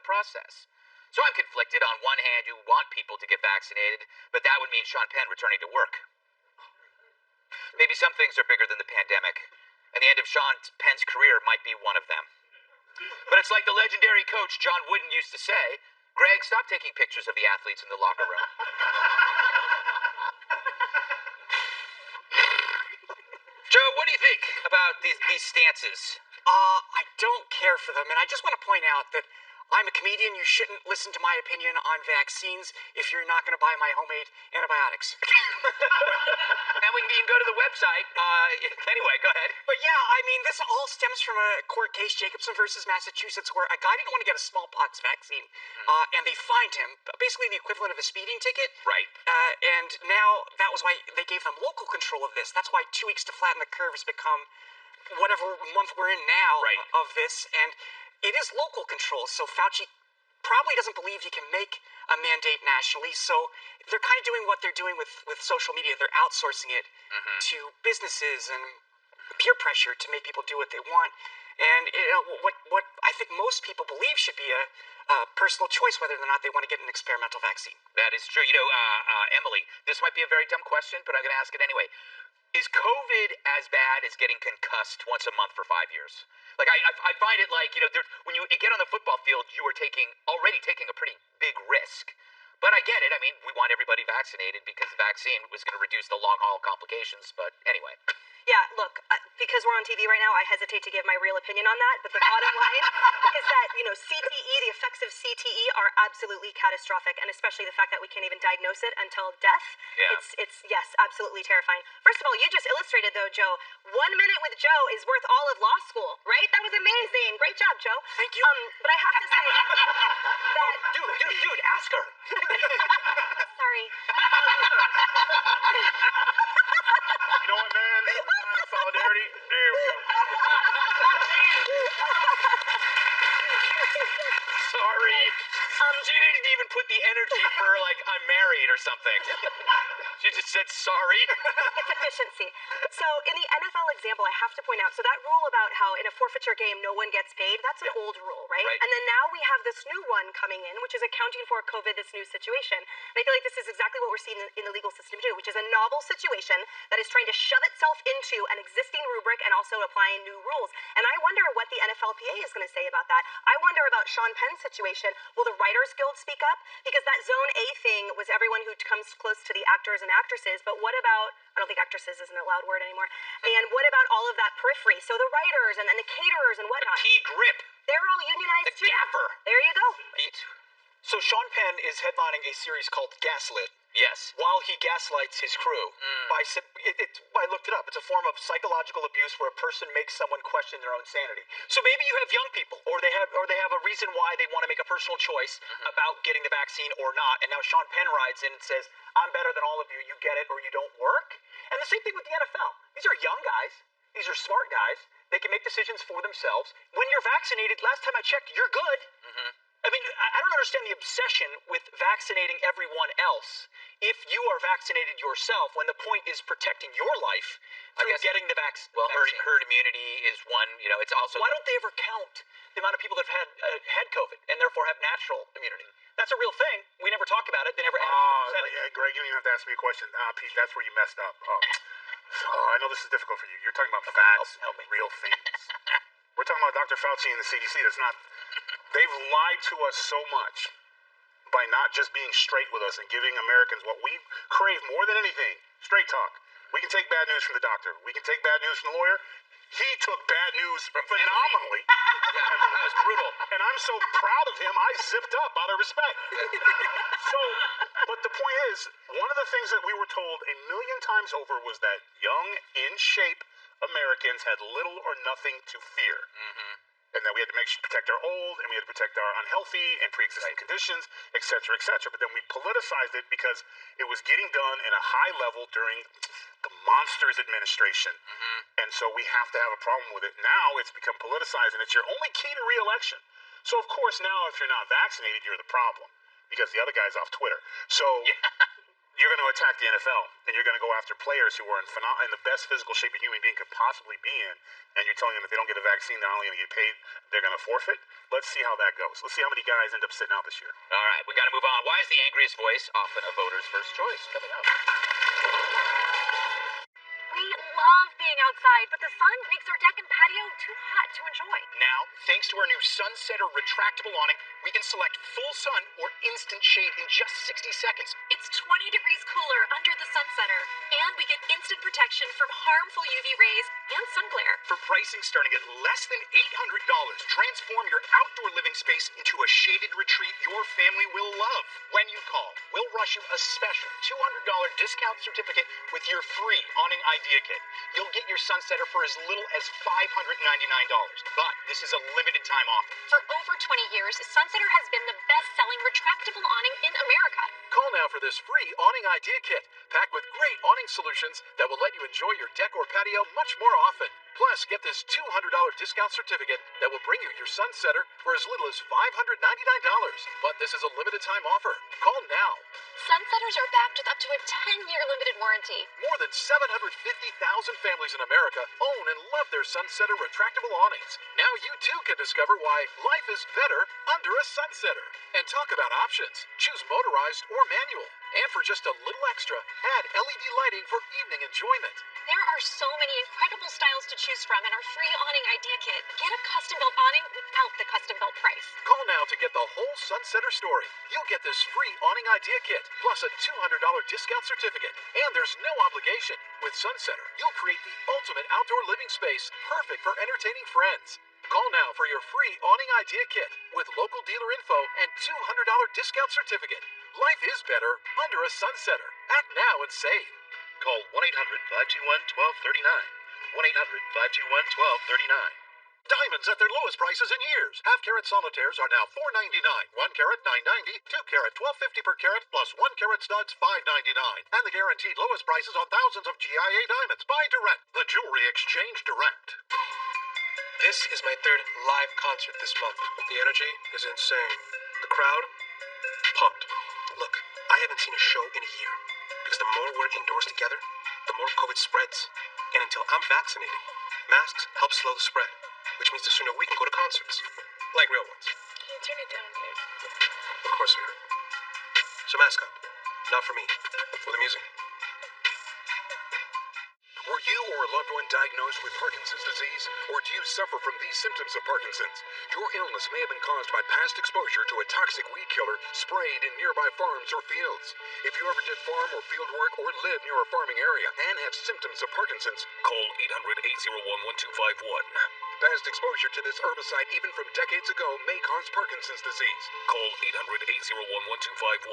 the process. So I'm conflicted. On one hand, you want people to get vaccinated, but that would mean Sean Penn returning to work. Maybe some things are bigger than the pandemic, and the end of Sean Penn's career might be one of them. But it's like the legendary coach John Wooden used to say, Greg, stop taking pictures of the athletes in the locker room. Joe, what do you think about these stances? I don't care for them, and I just want to point out that I'm a comedian. You shouldn't listen to my opinion on vaccines if you're not going to buy my homemade antibiotics. And you can go to the website. Anyway, go ahead. But yeah, I mean, this all stems from a court case, Jacobson versus Massachusetts, where a guy didn't want to get a smallpox vaccine, and they fined him, basically the equivalent of a speeding ticket. Right. And now that was why they gave them local control of this. That's why 2 weeks to flatten the curve has become whatever month we're in now of this, and it is local control. So Fauci probably doesn't believe he can make a mandate nationally, so they're kind of doing what they're doing with social media. They're outsourcing it to businesses and peer pressure to make people do what they want. And what I think most people believe should be a personal choice whether or not they want to get an experimental vaccine. That is true. You know, Emily, this might be a very dumb question, but I'm going to ask it anyway. Is COVID as bad as getting concussed once a month for 5 years? Like, I find it like, you know, when you get on the football field, you are already taking a pretty big risk. But I get it. I mean, we want everybody vaccinated because the vaccine was going to reduce the long-haul complications. But anyway. Yeah, look, because we're on TV right now, I hesitate to give my real opinion on that. But the bottom line is that, you know, CTE, the effects of CTE are absolutely catastrophic. And especially the fact that we can't even diagnose it until death. Yeah. It's yes, absolutely terrifying. First of all, you just illustrated, though, Joe, 1 minute with Joe is worth all of law school, right? That was amazing. Great job, Joe. Thank you. But I have to say that... Dude, ask her. Sorry. You know what, man? Sign of solidarity. There we go. Sorry. She didn't even put the energy for, like, I'm married or something. She just said sorry. It's efficiency. So in the NFL example, I have to point out, so that rule about how in a forfeiture game no one gets paid, that's an old rule, right? And then now we have this new one coming in, which is accounting for COVID, this new situation. And I feel like this is exactly what we're seeing in the legal system too, which is a novel situation that is trying to shove itself into an existing rubric and also applying new rules. And I wonder what the NFLPA is going to say about that. I wonder about Sean Penn's situation. Will the Writers Guild speak up? Because that Zone A thing was everyone who comes close to the actors and actresses, but what about, I don't think actresses isn't a loud word anymore, and what about all of that periphery? So the writers and then the caterers and whatnot. The grip. They're all unionized The too. gaffer. There you go. So Sean Penn is headlining a series called Gaslit. Yes. While he gaslights his crew. I looked it up. It's a form of psychological abuse where a person makes someone question their own sanity. So maybe you have young people, or they have a reason why they want to make a personal choice about getting the vaccine or not. And now Sean Penn rides in and says, I'm better than all of you. You get it or you don't work. And the same thing with the NFL. These are young guys. These are smart guys. They can make decisions for themselves. When you're vaccinated, last time I checked, you're good. I mean, I don't understand the obsession with vaccinating everyone else if you are vaccinated yourself when the point is protecting your life through getting the vaccine. Well, herd immunity is one, you know, it's also... Why don't they ever count the amount of people that have had COVID and therefore have natural immunity? That's a real thing. We never talk about it. They never said it. Greg, you don't even have to ask me a question. Pete, that's where you messed up. I know this is difficult for you. You're talking about facts, real things. We're talking about Dr. Fauci and the CDC. That's not... They've lied to us so much by not just being straight with us and giving Americans what we crave more than anything, straight talk. We can take bad news from the doctor. We can take bad news from the lawyer. He took bad news phenomenally. That was brutal. And I'm so proud of him, I zipped up out of respect. But the point is, one of the things that we were told a million times over was that young, in shape Americans had little or nothing to fear. And that we had to protect our old, and we had to protect our unhealthy and pre-existing conditions, et cetera, et cetera. But then we politicized it because it was getting done in a high level during the monsters administration. And so we have to have a problem with it. Now it's become politicized, and it's your only key to re-election. So, of course, now if you're not vaccinated, you're the problem because the other guy's off Twitter. So you're going to attack the NFL, and you're going to go after players who are in the best physical shape a human being could possibly be in, and you're telling them if they don't get a vaccine, they're only going to get paid, they're going to forfeit. Let's see how that goes. Let's see how many guys end up sitting out this year. All right, we got to move on. Why is the angriest voice often a voter's first choice? Coming up. We love being outside, but the sun makes our deck and patio too hot to enjoy. Now, thanks to our new Sunsetter retractable awning, we can select full sun or instant shade in just 60 seconds. It's 20 degrees cooler under the Sunsetter, and we get instant protection from harmful UV rays and sun glare. For pricing starting at less than $800, transform your outdoor living space into a shaded retreat your family will love. When you call, we'll rush you a special $200 discount certificate with your free awning idea kit. You'll get your Sunsetter for as little as $599, but this is a limited time offer. For over 20 years, Sunsetter has been the best-selling retractable awning in America. Call now for this free awning idea kit, packed with great awning solutions that will let you enjoy your deck or patio much more often. Plus, get this $200 discount certificate that will bring you your Sunsetter for as little as $599. But this is a limited time offer. Call now. Sunsetters are backed with up to a 10-year limited warranty. More than 750,000 families in America own and love their Sunsetter retractable awnings. Now you too can discover why life is better under a Sunsetter. And talk about options. Choose motorized or manual. And for just a little extra, add LED lighting for evening enjoyment. There are so many incredible styles to choose from in our free awning idea kit. Get a custom-built awning without the custom-built price. Call now to get the whole Sunsetter story. You'll get this free awning idea kit, plus a $200 discount certificate. And there's no obligation. With Sunsetter, you'll create the ultimate outdoor living space, perfect for entertaining friends. Call now for your free awning idea kit with local dealer info and $200 discount certificate. Life is better under a Sunsetter. Act now and save. Call 1-800-521-1239. 1-800-521-1239. Diamonds at their lowest prices in years. Half-carat solitaires are now $4.99. 1 carat $9.90. 2 carat $12.50 per carat plus 1 carat studs $5.99. And the guaranteed lowest prices on thousands of GIA diamonds. Buy direct. The Jewelry Exchange Direct. This is my third live concert this month. The energy is insane. The crowd, pumped. Look, I haven't seen a show in a year. Because the more we're indoors together, the more COVID spreads. And until I'm vaccinated, masks help slow the spread. Which means the sooner we can go to concerts. Like real ones. Can you turn it down, babe? Of course we are. So mask up. Not for me. For the music. Were you or a loved one diagnosed with Parkinson's disease? Or do you suffer from these symptoms of Parkinson's? Your illness may have been caused by past exposure to a toxic weed killer sprayed in nearby farms or fields. If you ever did farm or field work or live near a farming area and have symptoms of Parkinson's, call 800-801-1251. Past exposure to this herbicide, even from decades ago, may cause Parkinson's disease. Call 800-801-1251.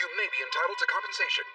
You may be entitled to compensation.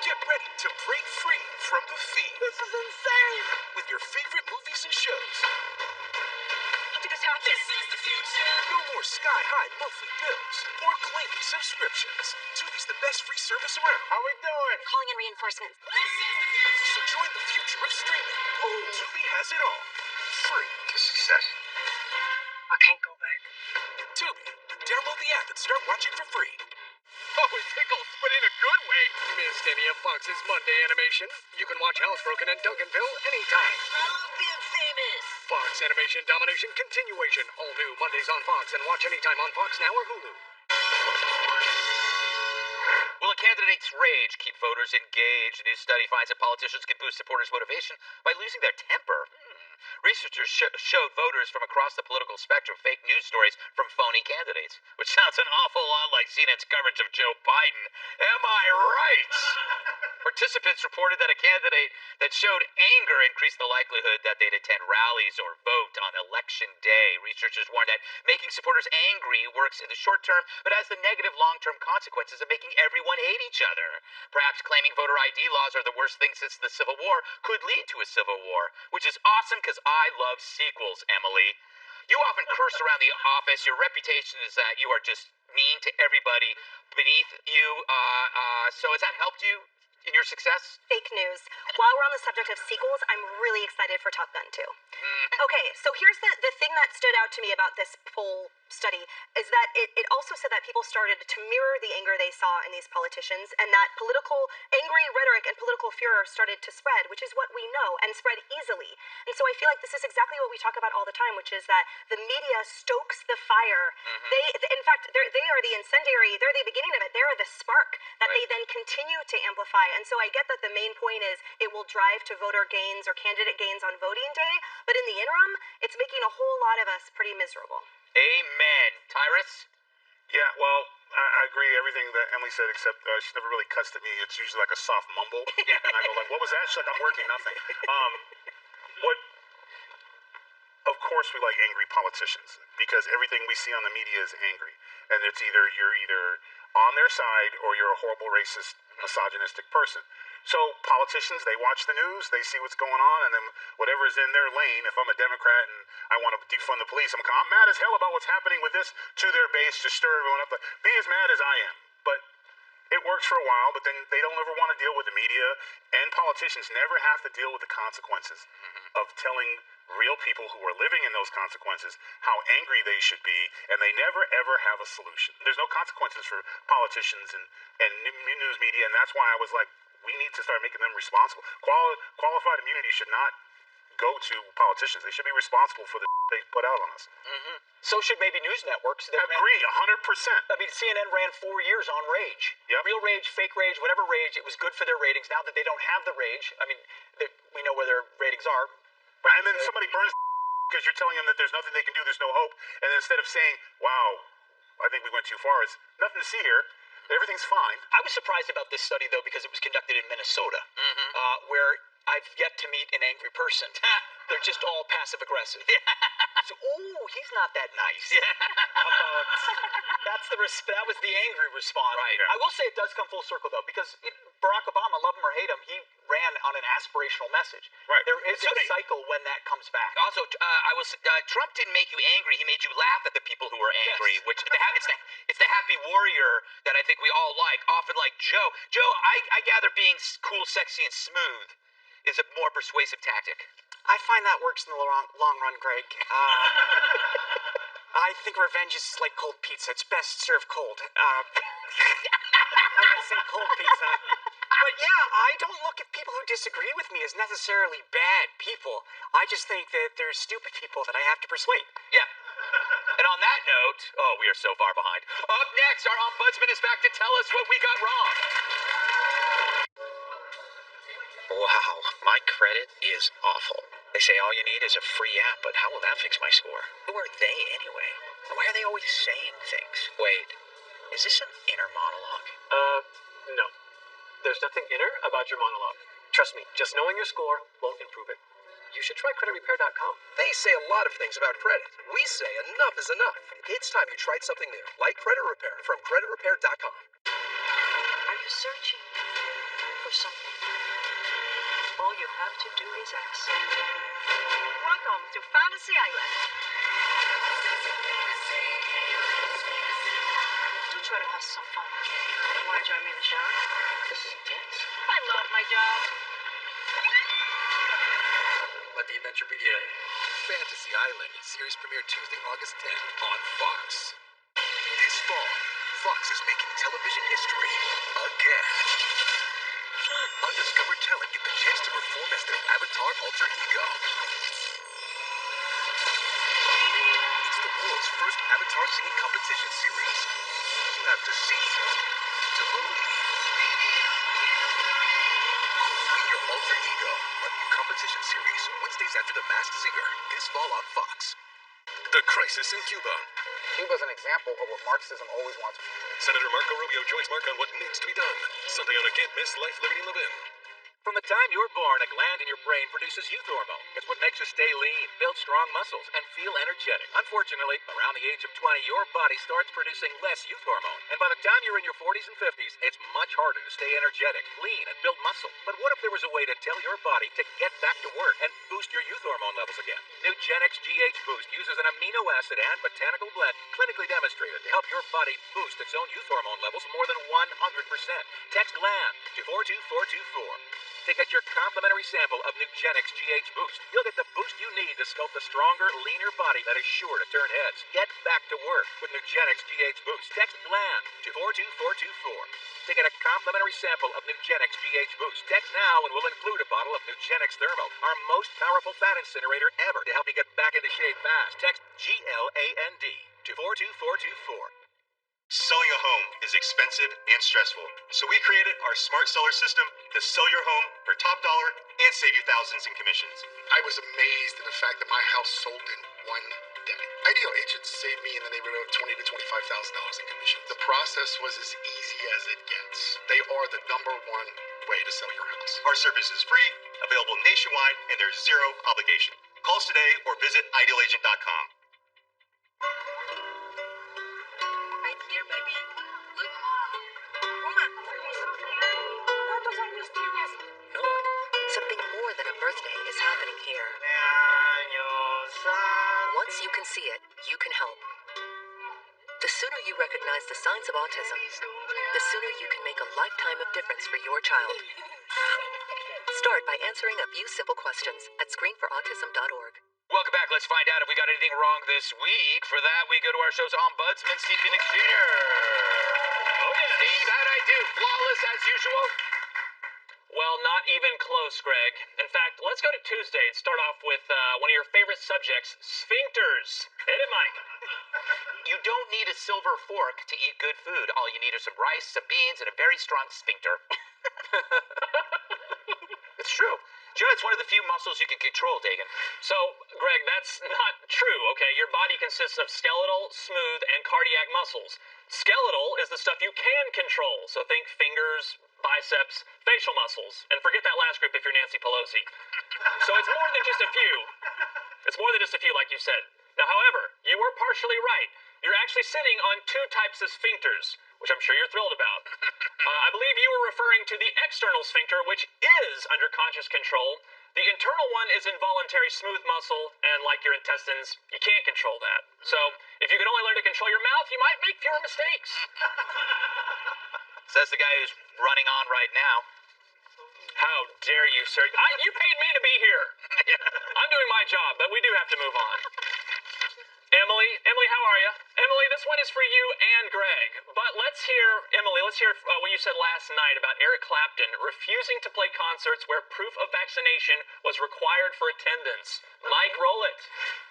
Get ready to break free from the fiend. This is insane. With your favorite movies and shows. How did this happen? This is the future. No more sky-high monthly bills or claiming subscriptions. Tubi's the best free service around. How we doing? Calling in reinforcements. This is the future. So join the future of streaming. Tubi has it all. Free. To success. I can't go back. Tubi. Download the app and start watching for free. Oh, it tickles, but in a good way. Missed any of Fox's Monday animation? You can watch Housebroken and Duncanville anytime. I love being famous. Fox Animation Domination Continuation. All new Mondays on Fox and watch anytime on Fox Now or Hulu. Will a candidate's rage keep voters engaged? A new study finds that politicians can boost supporters' motivation by losing their temper. Researchers showed voters from across the political spectrum fake news stories from phony candidates, which sounds an awful lot like CNN's coverage of Joe Biden. Am I right? Participants reported that a candidate that showed anger increased the likelihood that they'd attend rallies or vote on election day. Researchers warned that making supporters angry works in the short term, but has the negative long-term consequences of making everyone hate each other. Perhaps claiming voter ID laws are the worst thing since the Civil War could lead to a civil war, which is awesome because I love sequels, Emily. You often curse around the office. Your reputation is that you are just mean to everybody beneath you. So has that helped you in your success? Fake news. While we're on the subject of sequels, I'm really excited for Top Gun 2. Okay, so here's the thing that stood out to me about this poll study is that it also said that people started to mirror the anger they saw in these politicians, and that political angry rhetoric and political furor started to spread, which is what we know, and spread easily. And so I feel like this is exactly what we talk about all the time, which is that the media stokes the fire. In fact, they are the incendiary, they're the beginning of it, they are the spark that they then continue to amplify. And so I get that the main point is it will drive to voter gains or candidate gains on voting day, but in the interim, it's making a whole lot of us pretty miserable. Amen. Tyrus? Yeah, well, I agree everything that Emily said, except she never really cuts to me. It's usually like a soft mumble, and I go like, "What was that?" She's like, "I'm working, nothing." What? Of course, we like angry politicians because everything we see on the media is angry, and it's you're either on their side or you're a horrible racist, misogynistic person. So politicians, they watch the news, they see what's going on, and then whatever's in their lane. If I'm a Democrat and I want to defund the police, I'm mad as hell about what's happening with this to their base to stir everyone up. Be as mad as I am, but it works for a while. But then they don't ever want to deal with the media, and politicians never have to deal with the consequences of telling real people who are living in those consequences how angry they should be, and they never ever have a solution. There's no consequences for politicians and news media, and that's why I was like, we need to start making them responsible. Qualified immunity should not go to politicians. They should be responsible for the they put out on us. So should maybe news networks. I agree, 100%. I mean, CNN ran 4 years on rage. Yep. Real rage, fake rage, whatever rage. It was good for their ratings. Now that they don't have the rage, I mean, we know where their ratings are. Right, and then somebody burns because you're telling them that there's nothing they can do, there's no hope. And then instead of saying, wow, I think we went too far, it's nothing to see here. Everything's fine. I was surprised about this study, though, because it was conducted in Minnesota, where I've yet to meet an angry person. They're just all passive aggressive. So, he's not that nice. That was the angry response. Right. I will say it does come full circle, though, because Barack Obama, love him or hate him, he ran on an aspirational message. Right. There is a cycle when that comes back. Also, Trump didn't make you angry. He made you laugh at the people who were angry, which it's the happy warrior that I think we all like. Often like Joe. Joe, I gather being cool, sexy, and smooth is a more persuasive tactic. I find that works in the long run, Greg. I think revenge is like cold pizza. It's best served cold. I'm gonna say cold pizza. But yeah, I don't look at people who disagree with me as necessarily bad people. I just think that they're stupid people that I have to persuade. Yeah. And on that note, we are so far behind. Up next, our ombudsman is back to tell us what we got wrong. Wow, my credit is awful. They say all you need is a free app, but how will that fix my score? Who are they anyway? And why are they always saying things? Wait, is this an inner monologue? No. There's nothing inner about your monologue. Trust me, just knowing your score won't improve it. You should try creditrepair.com. They say a lot of things about credit. We say enough is enough. It's time you tried something new, like Credit Repair from creditrepair.com. Are you searching for something? All you have to do is ask. Welcome to Fantasy Island. Do try to have some fun. Want to join me in the shower? This is intense. I love my job. Let the adventure begin. Fantasy Island, series premiere Tuesday, August 10th on Fox. This fall, Fox is making television history again. Undiscovered talent get the chance to perform as their avatar alter ego. It's the world's first avatar singing competition series. You have to see to believe. Be your alter ego, a new competition series, Wednesdays after The Masked Singer, this fall on Fox. The Crisis in Cuba. Cuba's an example of what Marxism always wants. Senator Marco Rubio joins Mark on what needs to be done. Sunday on a Can't Miss Life, Liberty, and Levin. From the time you're born, a gland in your brain produces youth hormone. It's what makes you stay lean, build strong muscles, and feel energetic. Unfortunately, around the age of 20, your body starts producing less youth hormone. And by the time you're in your 40s and 50s, it's much harder to stay energetic, lean, and build muscle. But what if there was a way to tell your body to get back to work and boost your youth hormone levels again? New Gen X GH Boost uses an amino acid and botanical blend clinically demonstrated to help your body boost its own youth hormone levels more than 100%. Text LAND to 42424. to get your complimentary sample of Nugenix GH Boost. You'll get the boost you need to sculpt a stronger, leaner body that is sure to turn heads. Get back to work with Nugenix GH Boost. Text GLAM to 42424 to get a complimentary sample of Nugenix GH Boost. Text now and we'll include a bottle of Nugenix Thermo, our most powerful fat incinerator ever, to help you get back into shape fast. Text GLAND to 42424. Selling a home is expensive and stressful, so we created our smart seller system to sell your home for top dollar and save you thousands in commissions. I was amazed at the fact that my house sold in one day. Ideal agents saved me in the neighborhood of $20,000 to $25,000 in commission. The process was as easy as it gets. They are the number one way to sell your house. Our service is free, available nationwide, and there's zero obligation. Call us today or visit idealagent.com. Right here, baby. Look. Woman. ¿Cuántos años tienes? No, something more than a birthday is happening here. Once you can see it, you can help. The sooner you recognize the signs of autism, the sooner you can make a lifetime of difference for your child. Start by answering a few simple questions at screenforautism.org. Welcome back. Let's find out if we got anything wrong this week. For that, we go to our show's ombudsman, Steve Phoenix Jr. Oh, yeah. Steve, how'd I do? Flawless as usual? Well, not even close, Greg. In fact, let's go to Tuesday and start off with one of your favorite subjects, sphincters. Hit it, Mike. You don't need a silver fork to eat good food. All you need are some rice, some beans, and a very strong sphincter. It's true. You know, it's one of the few muscles you can control, Dagan. So, Greg, that's not true, okay? Your body consists of skeletal, smooth, and cardiac muscles. Skeletal is the stuff you can control, so think fingers, biceps, facial muscles, and forget that last group if you're Nancy Pelosi. So it's more than just a few. It's more than just a few, like you said. Now, however, you were partially right. You're actually sitting on two types of sphincters, which I'm sure you're thrilled about. I believe you were referring to the external sphincter, which is under conscious control. The internal one is involuntary smooth muscle, and like your intestines, you can't control that. So, if you could only learn to control your mouth, you might make fewer mistakes. Says the guy who's running on right now. How dare you, sir? You paid me to be here. I'm doing my job, but we do have to move on. Emily, how are you? Emily, this one is for you and Greg. But let's hear what you said last night about Eric Clapton refusing to play concerts where proof of vaccination was required for attendance. Mike, roll it.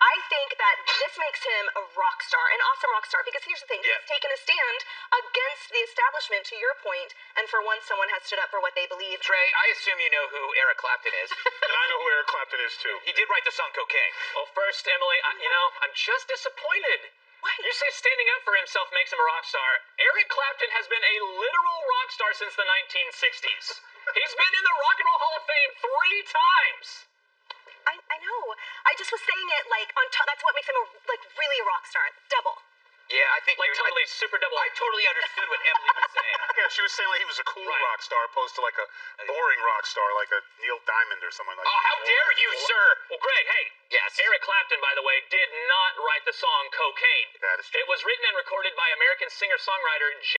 I think that this makes him a rock star, an awesome rock star, because here's the thing. He's taken a stand against the establishment, to your point, and for once someone has stood up for what they believe. Trey, I assume you know who Eric Clapton is. And I know who Eric Clapton is, too. He did write the song Cocaine. Well, first, Emily, I'm just disappointed. What? You say standing up for himself makes him a rock star. Eric Clapton has been a literal rock star since the 1960s. He's been in the Rock and Roll Hall of Fame 3 times. I know. I just was saying it like on top. That's what makes him really a rock star. Double. Yeah, I think super double. I totally understood what Emily was saying. Yeah, she was saying like he was a cool rock star opposed to like a boring rock star like a Neil Diamond or someone like that. Oh, how dare you, sir! Well, Greg, hey. Yes. Eric Clapton, by the way, did not write the song Cocaine. That is true. It was written and recorded by American singer-songwriter